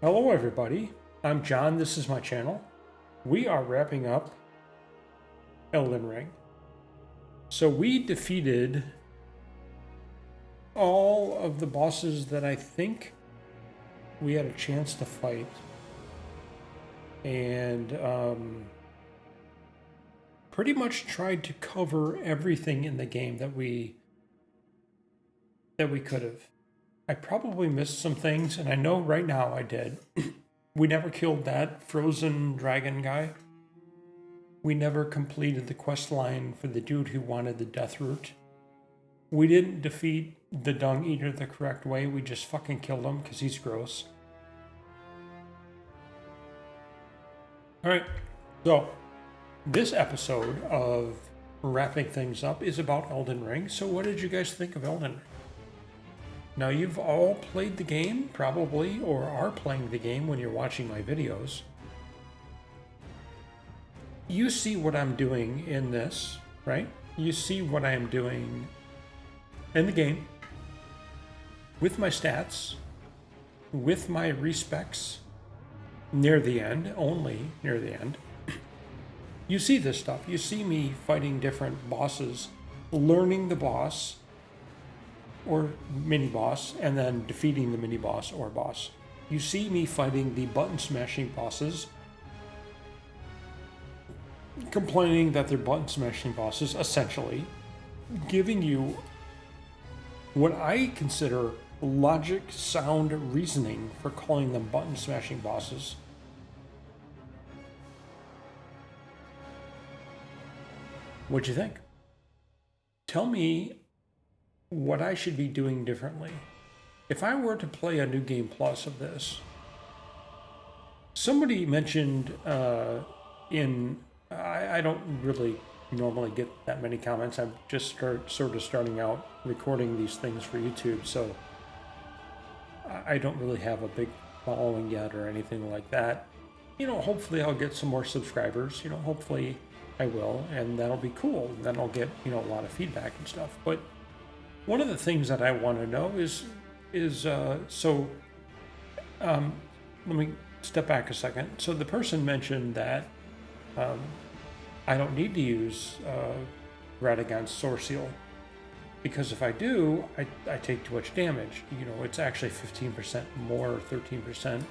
Hello everybody, I'm John, this is my channel. We are wrapping up Elden Ring. So we defeated all of the bosses that I think we had a chance to fight. And pretty much tried to cover everything in the game that we could have. I probably missed some things, and I know right now I did. We never killed that frozen dragon guy. We never completed the quest line for the dude who wanted the death root. We didn't defeat the dung eater the correct way. We just fucking killed him because he's gross. Alright, so this episode of wrapping things up is about Elden Ring. So what did you guys think of Elden Ring? Now, you've all played the game, probably, or are playing the game when you're watching my videos. You see what I'm doing in this, right? You see what I am doing in the game with my stats, with my respecs near the end, only near the end. You see this stuff. You see me fighting different bosses, learning the boss, or mini boss, and then defeating the mini boss or boss. You see me fighting the button smashing bosses, complaining that they're button smashing bosses, essentially giving you what I consider logic, sound reasoning for calling them button smashing bosses. What'd you think? Tell me what I should be doing differently. If I were to play a New Game Plus of this, somebody mentioned I don't really normally get that many comments. I'm just sort of starting out recording these things for YouTube, so I don't really have a big following yet or anything like that. You know, hopefully I'll get some more subscribers. You know, hopefully I will, and that'll be cool. Then I'll get, you know, a lot of feedback and stuff. But one of the things that I want to know is let me step back a second. So the person mentioned that I don't need to use Red against Sword Seal, because if I do, I take too much damage. You know, it's actually 15% more, 13%.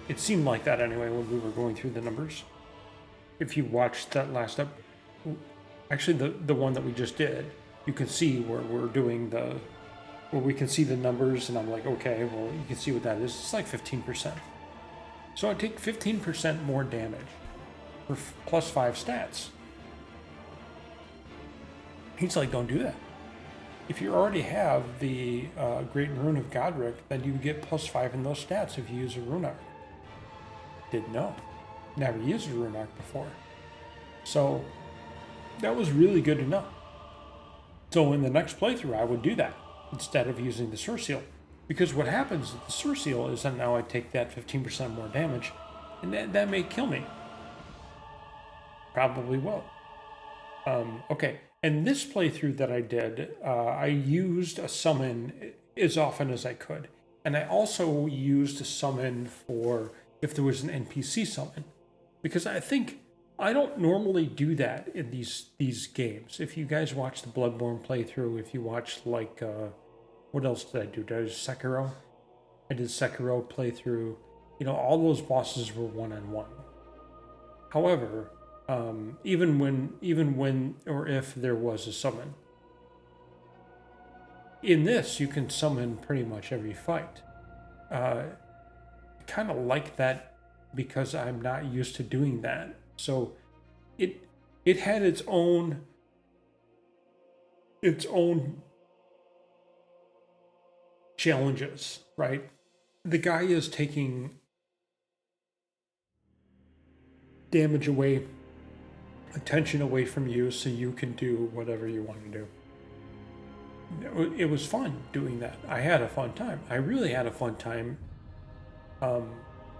It seemed like that anyway when we were going through the numbers. If you watched that last up, actually the one that we just did, you can see where we're doing where we can see the numbers, and I'm like, okay, well, you can see what that is. It's like 15%. So I take 15% more damage for plus 5 stats. He's like, don't do that. If you already have the Great Rune of Godric, then you get plus 5 in those stats if you use a Rune Arc. Didn't know. Never used a Rune Arc before. So that was really good to know. So in the next playthrough, I would do that instead of using the Sword Seal. Because what happens with the Sword Seal is that now I take that 15% more damage, and that may kill me. Probably will. Okay, and this playthrough that I did, I used a summon as often as I could. And I also used a summon for if there was an NPC summon. Because I don't normally do that in these games. If you guys watch the Bloodborne playthrough, if you watch like, what else did I do? Did I do Sekiro? I did Sekiro playthrough. You know, all those bosses were one-on-one. However, even when or if there was a summon, in this you can summon pretty much every fight. Kind of like that because I'm not used to doing that. So it had its own challenges, right? The guy is taking damage away, attention away from you, so you can do whatever you want to do. It was fun doing that. I had a fun time. I really had a fun time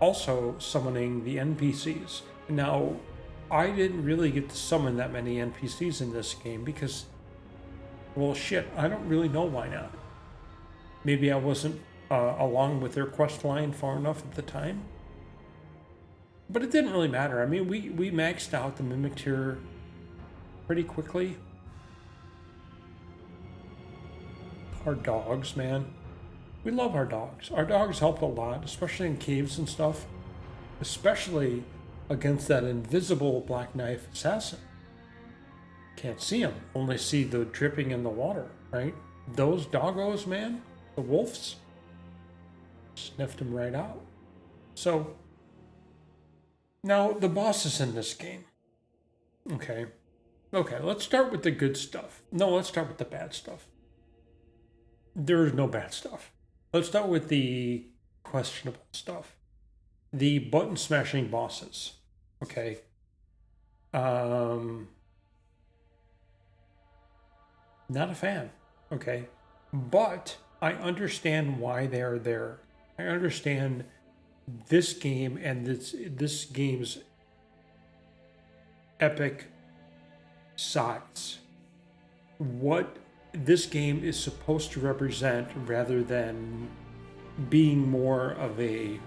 also summoning the NPCs. Now, I didn't really get to summon that many NPCs in this game because, well, shit, I don't really know why not. Maybe I wasn't along with their quest line far enough at the time. But it didn't really matter. I mean, we maxed out the Mimic tier pretty quickly. Our dogs, man. We love our dogs. Our dogs help a lot, especially in caves and stuff. Especially against that invisible Black Knife assassin. Can't see him, only see the dripping in the water, right? Those doggos, man, the wolves, sniffed him right out. So, now the bosses in this game. Okay, let's start with the good stuff. No, let's start with the bad stuff. There is no bad stuff. Let's start with the questionable stuff. The button smashing bosses. Okay. Not a fan. Okay. But I understand why they are there. I understand this game and this game's epic size. What this game is supposed to represent rather than being more of a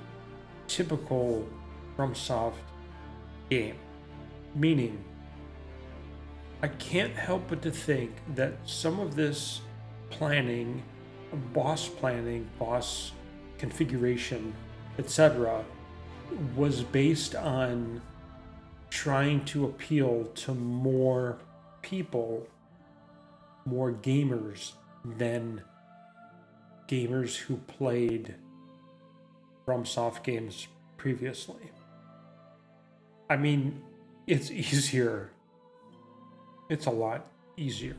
typical FromSoft game. Meaning, I can't help but to think that some of this planning, boss configuration, etc., was based on trying to appeal to more people, more gamers than gamers who played FromSoft games previously. I mean, it's easier. It's a lot easier.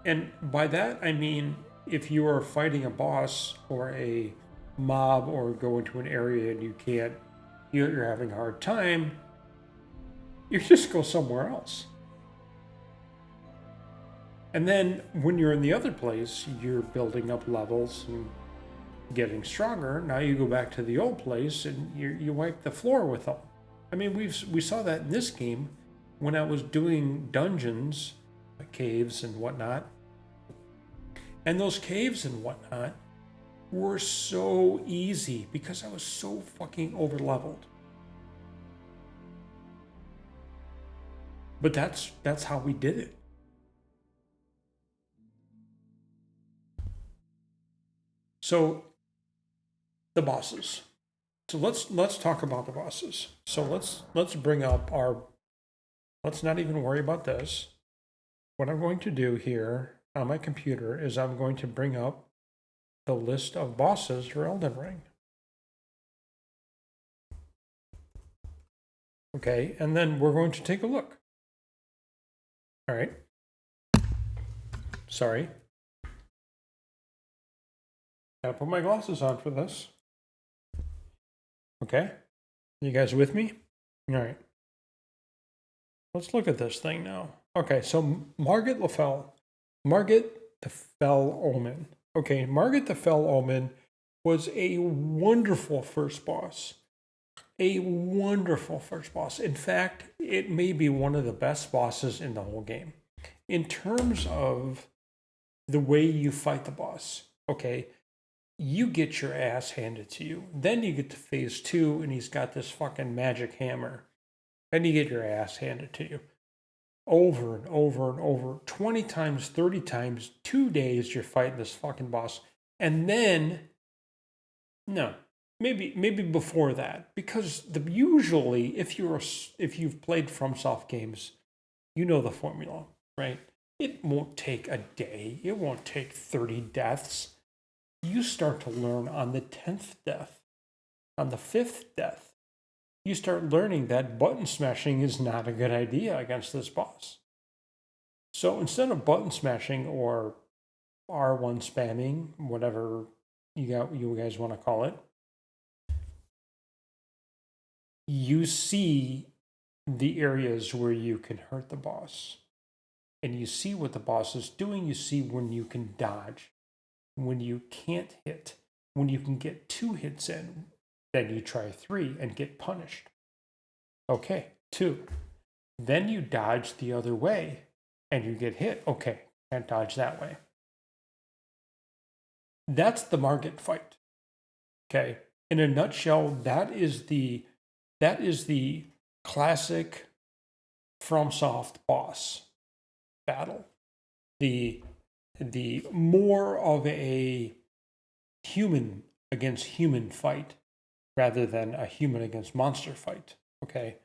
And by that, I mean, if you are fighting a boss or a mob or go into an area and you're having a hard time, you just go somewhere else. And then when you're in the other place, you're building up levels and getting stronger. Now you go back to the old place and you wipe the floor with them. I mean, we saw that in this game when I was doing dungeons, caves and whatnot. And those caves and whatnot were so easy because I was so fucking over-leveled. But that's how we did it. So the bosses. So let's talk about the bosses. So let's bring up let's not even worry about this. What I'm going to do here on my computer is I'm going to bring up the list of bosses for Elden Ring. Okay, and then we're going to take a look. All right. Sorry. Gotta put my glasses on for this. Okay. You guys with me? All right. Let's look at this thing now. Okay, so Margit the Fell Omen. Okay, Margit the Fell Omen was a wonderful first boss. A wonderful first boss. In fact, it may be one of the best bosses in the whole game. In terms of the way you fight the boss, okay, you get your ass handed to you. Then you get to phase 2 and he's got this fucking magic hammer. Then you get your ass handed to you. Over and over and over. 20 times, 30 times, 2 days you're fighting this fucking boss. And then, no, maybe before that. Because usually, if you've played FromSoft games, you know the formula, right? It won't take a day. It won't take 30 deaths. You start to learn on the 10th death, on the 5th death. You start learning that button smashing is not a good idea against this boss. So instead of button smashing or R1 spamming, whatever you guys want to call it, you see the areas where you can hurt the boss. And you see what the boss is doing. You see when you can dodge, when you can't hit, when you can get 2 hits in. Then you try 3 and get punished. Okay, 2. Then you dodge the other way and you get hit. Okay, can't dodge that way. That's the Margit fight. Okay. In a nutshell, that is the classic FromSoft boss battle. The more of a human against human fight rather than a human against monster fight. Okay.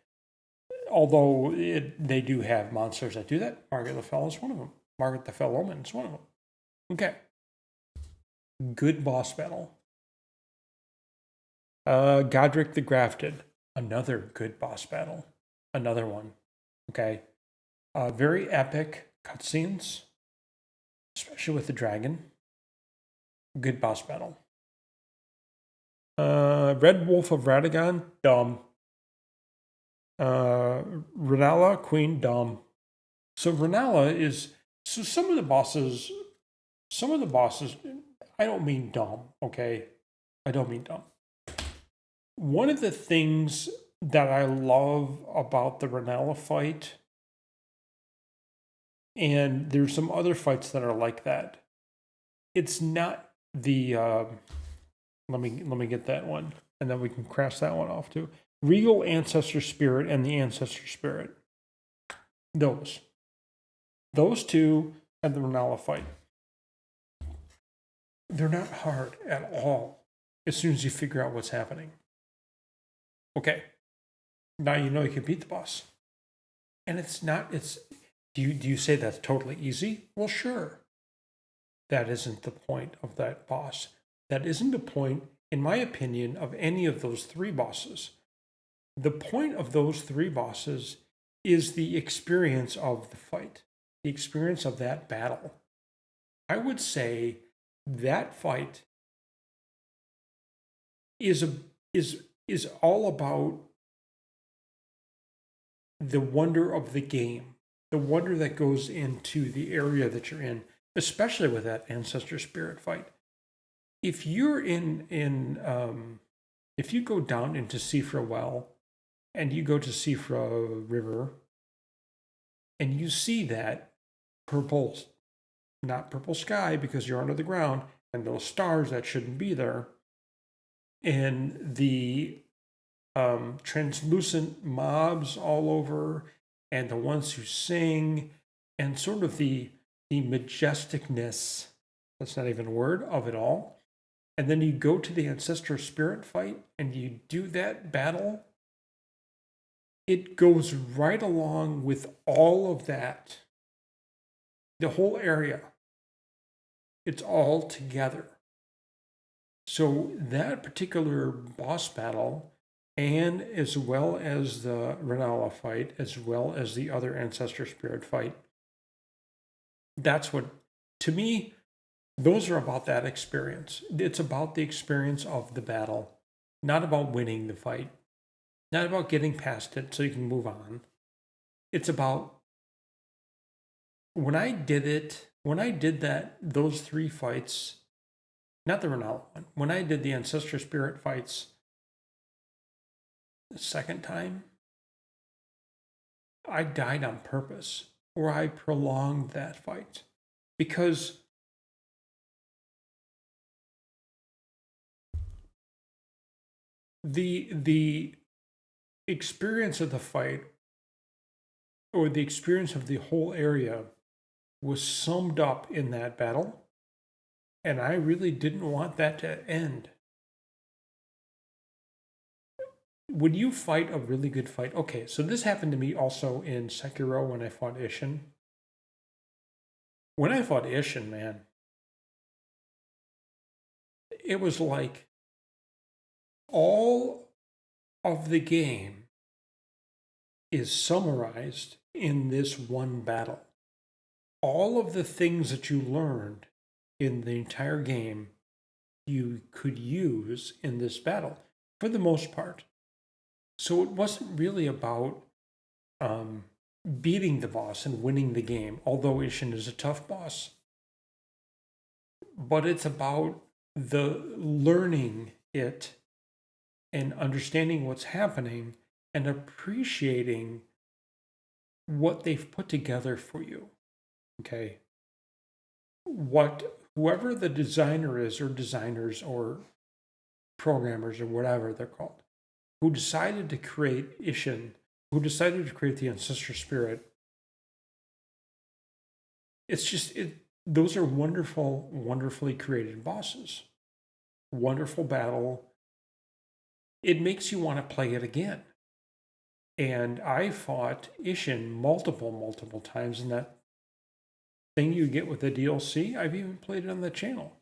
Although they do have monsters that do that. Margaret the Fell is one of them. Margaret the Fell Omen is one of them. Okay. Good boss battle. Godric the Grafted, another good boss battle. Another one. Okay. Very epic cutscenes, especially with the dragon. Good boss battle. Red Wolf of Radagon, dumb. Renala, Queen, dumb. So Renala is, so some of the bosses, I don't mean dumb, okay? I don't mean dumb. One of the things that I love about the Renala fight, and there's some other fights that are like that, it's not the, let me get that one, and then we can crash that one off too. Regal Ancestor Spirit and the Ancestor Spirit. Those two and the Renala fight. They're not hard at all as soon as you figure out what's happening. Okay. Now you know you can beat the boss. And do you say that's totally easy? Well, sure. That isn't the point of that boss. That isn't the point, in my opinion, of any of those three bosses. The point of those three bosses is the experience of the fight, the experience of that battle. I would say that fight is all about the wonder of the game, the wonder that goes into the area that you're in, especially with that Ancestor Spirit fight. If you're if you go down into Sifra Well and you go to Sifra River and you see that purple, not purple sky because you're under the ground, and those stars that shouldn't be there, and the translucent mobs all over, and the ones who sing, and sort of the majesticness, that's not even a word, of it all. And then you go to the Ancestor Spirit fight and you do that battle. It goes right along with all of that. The whole area. It's all together. So that particular boss battle, and as well as the Renala fight, as well as the other Ancestor Spirit fight, that's what, to me, those are about that experience. It's about the experience of the battle, not about winning the fight, not about getting past it so you can move on. It's about when I did those three fights, not the Renala one, when I did the Ancestor Spirit fights the second time, I died on purpose, or I prolonged that fight because the experience of the fight, or the experience of the whole area, was summed up in that battle, and I really didn't want that to end. When you fight a really good fight, okay, so this happened to me also in Sekiro when I fought Ishin. When I fought Ishin, man, it was like all of the game is summarized in this one battle. All of the things that you learned in the entire game, you could use in this battle for the most part. So it wasn't really about beating the boss and winning the game, although Ishin is a tough boss. But it's about the learning it and understanding what's happening and appreciating what they've put together for you. Okay. Whoever the designer is, or designers, or programmers or whatever they're called, who decided to create Ishin, who decided to create the ancestor spirit. It's just those are wonderful, wonderfully created bosses. Wonderful battle. It makes you want to play it again. And I fought Ishin multiple times, and that thing you get with the DLC, I've even played it on the channel.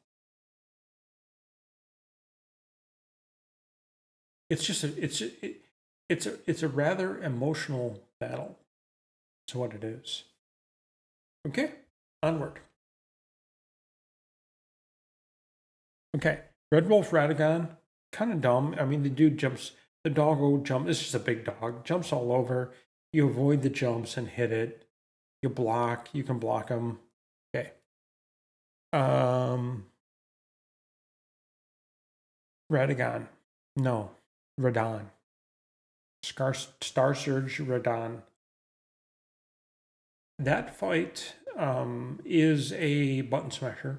It's just it's a rather emotional battle. That's what it is. Okay, onward. Okay, Red Wolf Radagon, kind of dumb. I mean, the dude jumps, the doggo jump. This is a big dog, jumps all over. You avoid the jumps and hit it. You block. You can block them. Okay. Radagon, no, Radon. Star Surge Radon. That fight is a button smasher.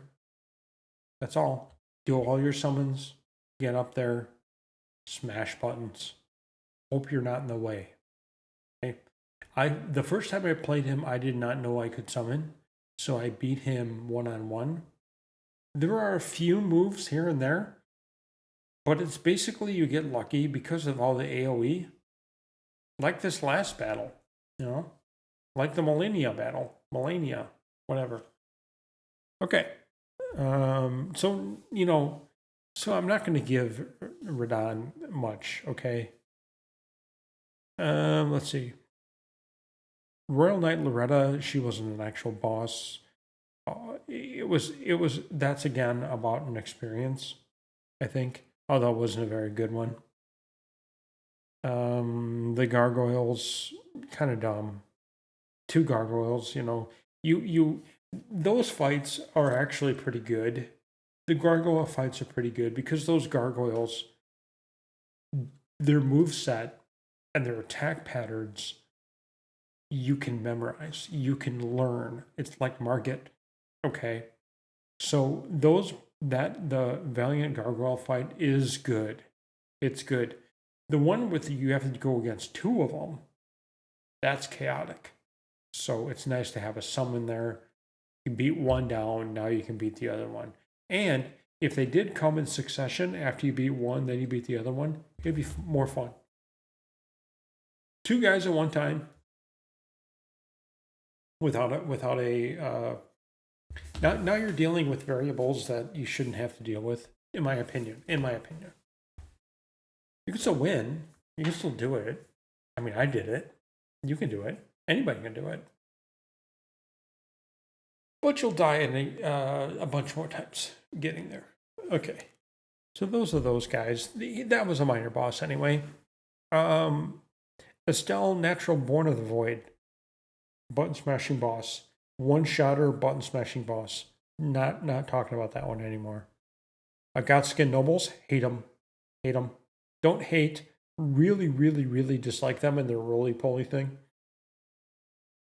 That's all. Do all your summons, get up there, smash buttons. Hope you're not in the way. Okay. The first time I played him, I did not know I could summon, so I beat him one-on-one. There are a few moves here and there, but it's basically you get lucky because of all the AoE. Like this last battle, you know? Like the Millennia battle. Millennia, whatever. Okay. So, you know, so I'm not going to give Radon much, okay? Let's see. Royal Knight Loretta, she wasn't an actual boss. That's again about an experience, I think, although it wasn't a very good one. The gargoyles, kind of dumb. 2 gargoyles, you know, those fights are actually pretty good. The gargoyle fights are pretty good because those gargoyles, their move set and their attack patterns, you can memorize, you can learn. It's like Margit, okay? So the Valiant Gargoyle fight is good. It's good. The one with you have to go against 2 of them, that's chaotic. So it's nice to have a summon there. You beat one down, now you can beat the other one. And if they did come in succession, after you beat one, then you beat the other one, it'd be more fun. 2 guys at one time without a now you're dealing with variables that you shouldn't have to deal with, in my opinion. You can still win. You can still do it. I mean, I did it. You can do it. Anybody can do it. But you'll die in a bunch more times getting there. Okay. So those are those guys. That was a minor boss anyway. Estelle, Natural Born of the Void. Button smashing boss. One-shotter button smashing boss. Not talking about that one anymore. Godskin Nobles. Hate them. Don't hate. Really dislike them and their roly-poly thing.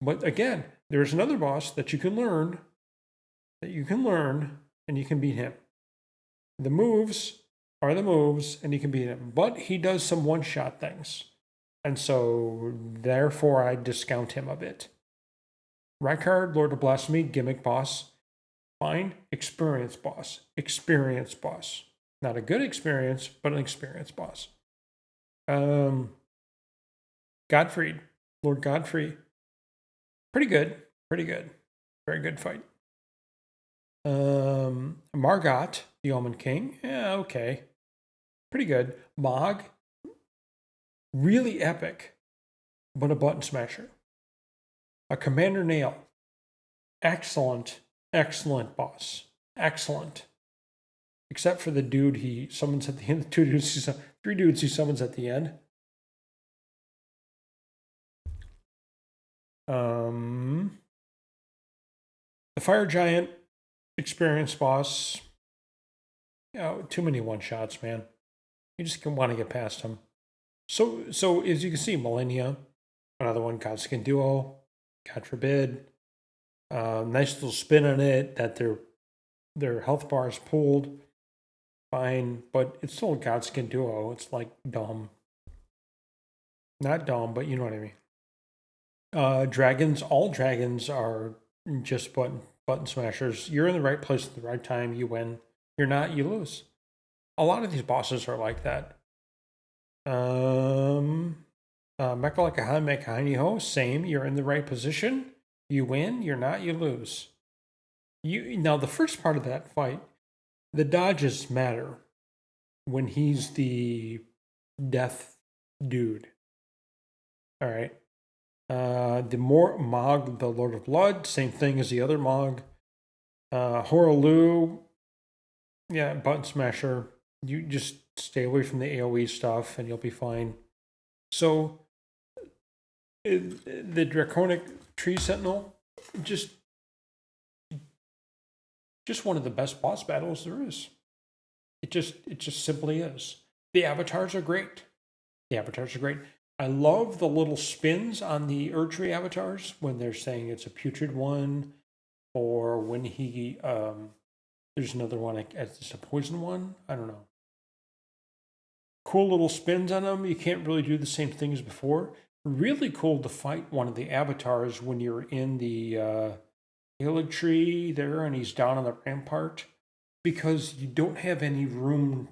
But again, there's another boss that you can learn, and you can beat him. The moves are the moves, and you can beat him. But he does some one-shot things. And so, therefore, I discount him a bit. Rykard, Lord of Blasphemy, gimmick boss. Fine. Experience boss. Not a good experience, but an experience boss. Godfrey, Lord Godfrey. Pretty good. Very good fight. Margot, the Omen King. Yeah, okay. Pretty good. Mog. Really epic, but a button smasher. A Commander Nail. Excellent boss. Excellent. Except for the dude he summons at the end. 3 dudes he summons at the end. The Fire Giant, experienced boss. Too many one-shots, man. You just want to get past him. So as you can see, Millennia, another one, Godskin Duo, God forbid. Nice little spin on it that their health bar is pulled. fine, but it's still a Godskin duo. It's like dumb. Not dumb, but you know what I mean. Dragons, all dragons are just button smashers. You're in the right place at the right time, you win. You're not, you lose. A lot of these bosses are like that. Mecha like a Han, Mecha Hiney Ho, same. You're in the right position, you win. You're not, you lose. You now the first part of that fight, the dodges matter when he's the death dude. All right. The more Mog, the Lord of Blood, same thing as the other Mog. Horaloo, yeah, button smasher. You just stay away from the AoE stuff and you'll be fine. So, the Draconic Tree Sentinel, just one of the best boss battles there is. It just simply is. The avatars are great. I love the little spins on the Erdtree avatars when they're saying it's a putrid one, or when he there's another one, it's a poison one. I don't know. Cool little spins on them. You can't really do the same thing as before. Really cool to fight one of the avatars when you're in the Tree there and he's down on the rampart, because you don't have any room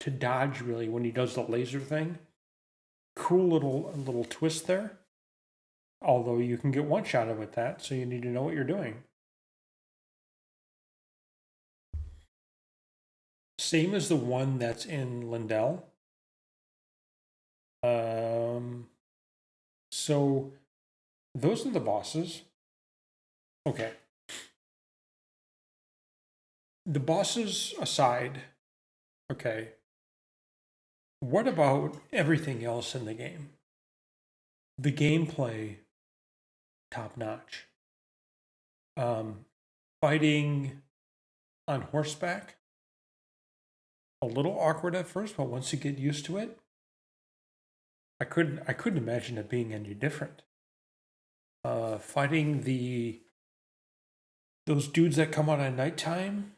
to dodge really when he does the laser thing. Cool little twist there. Although you can get one shot with that, so you need to know what you're doing. Same as the one that's in Lindell. So those are the bosses. Okay. The bosses aside, okay. What about everything else in the game? The gameplay, top notch. Fighting on horseback, a little awkward at first, but once you get used to it, I couldn't imagine it being any different. Fighting those dudes that come out at nighttime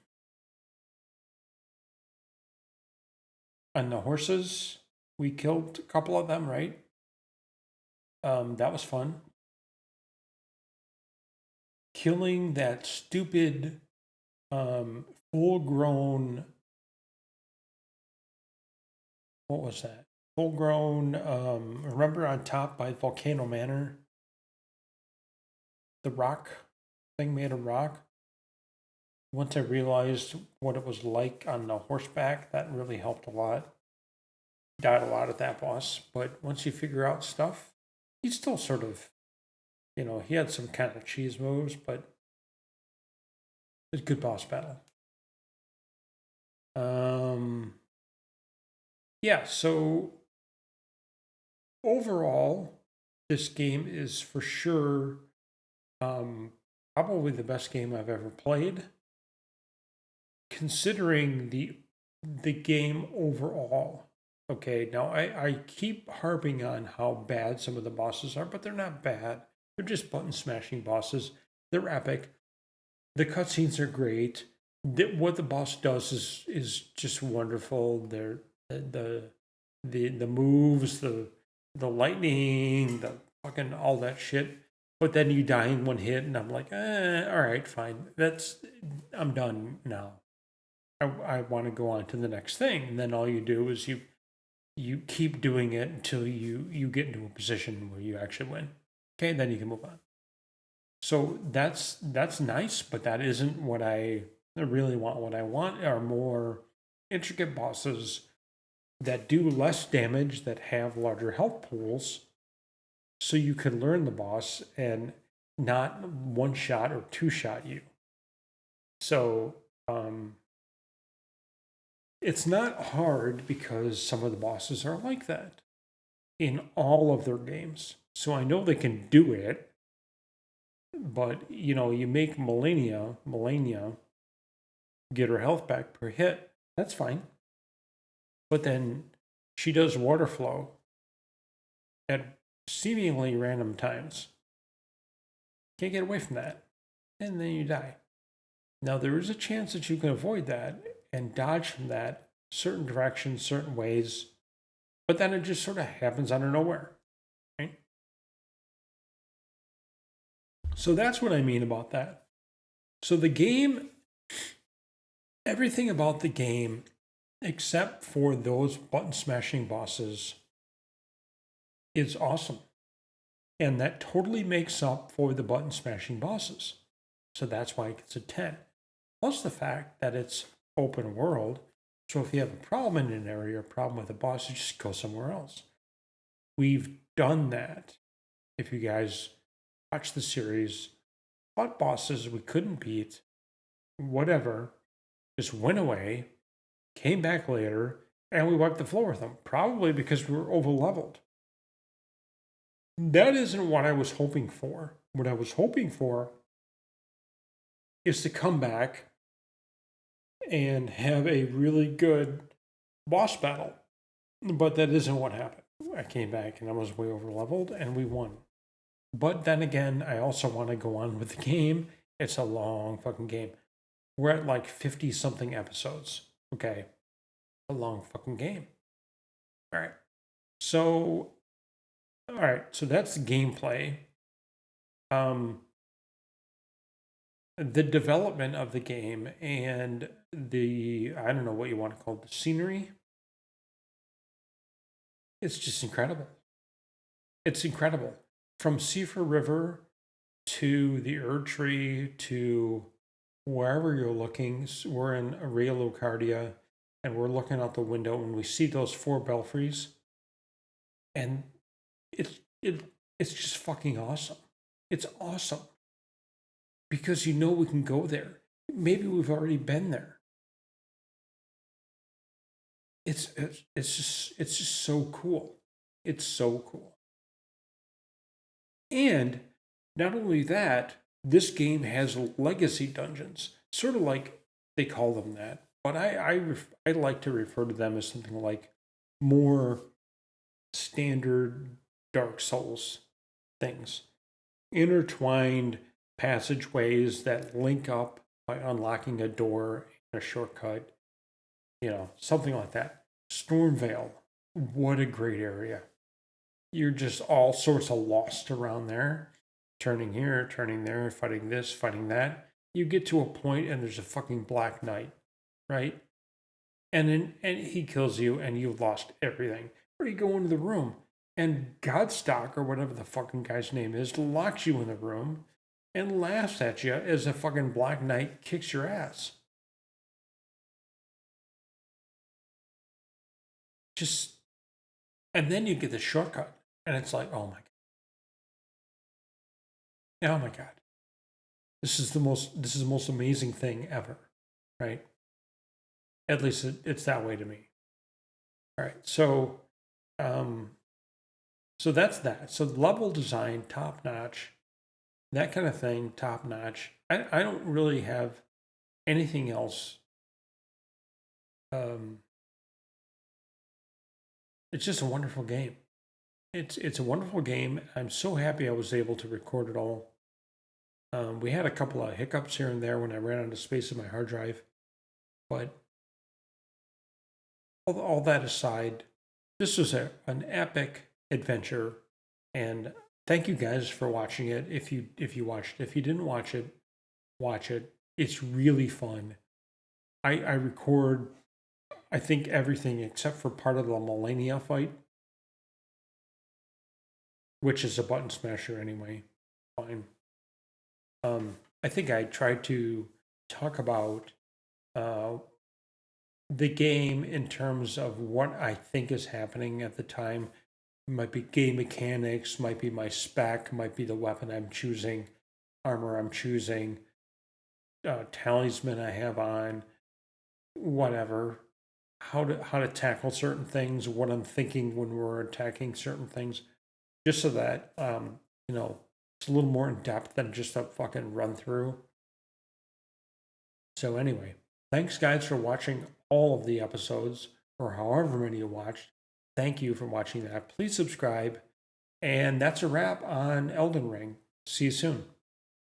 on the horses. We killed a couple of them, right? That was fun. Killing that stupid full-grown, what was that? Full-grown, remember on top by Volcano Manor? The rock thing made of rock. Once I realized what it was like on the horseback, that really helped a lot. Died a lot at that boss, but once you figure out stuff, he's still sort of, he had some kind of cheese moves, but it's a good boss battle. Yeah, so overall, this game is for sure probably the best game I've ever played, considering the game overall. Okay, now I keep harping on how bad some of the bosses are, but they're not bad. They're just button smashing bosses. They're epic. The cutscenes are great. What the boss does is just wonderful. The moves, the lightning, the fucking all that shit. But then you die in one hit, and I'm like, all right, fine. I'm done now. I want to go on to the next thing, and then all you do is you keep doing it until you get into a position where you actually win. Okay, then you can move on. So that's nice, but that isn't what I really want. What I want are more intricate bosses that do less damage, that have larger health pools, so you can learn the boss and not one shot or two shot you. So it's not hard because some of the bosses are like that in all of their games. So I know they can do it, but you make Melania get her health back per hit. That's fine. But then she does water flow at seemingly random times. Can't get away from that. And then you die. Now, there is a chance that you can avoid that, and dodge from that certain directions, certain ways, but then it just sort of happens out of nowhere, right? So that's what I mean about that. So the game, everything about the game, except for those button smashing bosses, is awesome. And that totally makes up for the button smashing bosses. So that's why it gets a 10. Plus the fact that it's open world. So if you have a problem in an area or a problem with a boss, you just go somewhere else. We've done that. If you guys watch the series, fought bosses we couldn't beat, whatever, just went away, came back later, and we wiped the floor with them. Probably because we were over leveled. That isn't what I was hoping for. What I was hoping for is to come back and have a really good boss battle. But that isn't what happened. I came back and I was way over leveled and we won. But then again, I also want to go on with the game. It's a long fucking game. We're at like 50 something episodes. Okay. A long fucking game. All right. So, so that's the gameplay. The development of the game and the, I don't know what you want to call it, the scenery. It's just incredible. It's incredible. From Seafer River to the Erd Tree to wherever you're looking, we're in Area Locardia and we're looking out the window and we see those 4 belfries. And it's just fucking awesome. It's awesome. Because you know we can go there. Maybe we've already been there. It's just so cool. It's so cool. And not only that, this game has legacy dungeons, sort of like they call them that. But I like to refer to them as something like more standard Dark Souls things, intertwined passageways that link up by unlocking a door and a shortcut, something like that. Stormvale, what a great area. You're just all sorts of lost around there, turning here, turning there, fighting this, fighting that. You get to a point and there's a fucking Black Knight, right? And he kills you and you've lost everything. Or you go into the room and Godstock, or whatever the fucking guy's name is, locks you in the room and laughs at you as a fucking Black Knight kicks your ass. And then you get the shortcut, and it's like, oh my god, this is the most amazing thing ever, right? At least it's that way to me. All right, so that's that. So level design, top notch, that kind of thing, top notch. I don't really have anything else. It's just a wonderful game. It's a wonderful game. I'm so happy I was able to record it all. We had a couple of hiccups here and there when I ran out of space in my hard drive, but all that aside, this was an epic adventure, and thank you guys for watching it. If you watched it, if you didn't watch it, watch it. It's really fun. I record, I think, everything except for part of the Millennia fight, which is a button smasher anyway. Fine. I think I tried to talk about the game in terms of what I think is happening at the time. It might be game mechanics, might be my spec, might be the weapon I'm choosing, armor I'm choosing, talisman I have on, whatever. How to tackle certain things, what I'm thinking when we're attacking certain things, just so that it's a little more in depth than just a fucking run through. So anyway, thanks guys for watching all of the episodes, or however many you watched. Thank you for watching that. Please subscribe. And that's a wrap on Elden Ring. See you soon.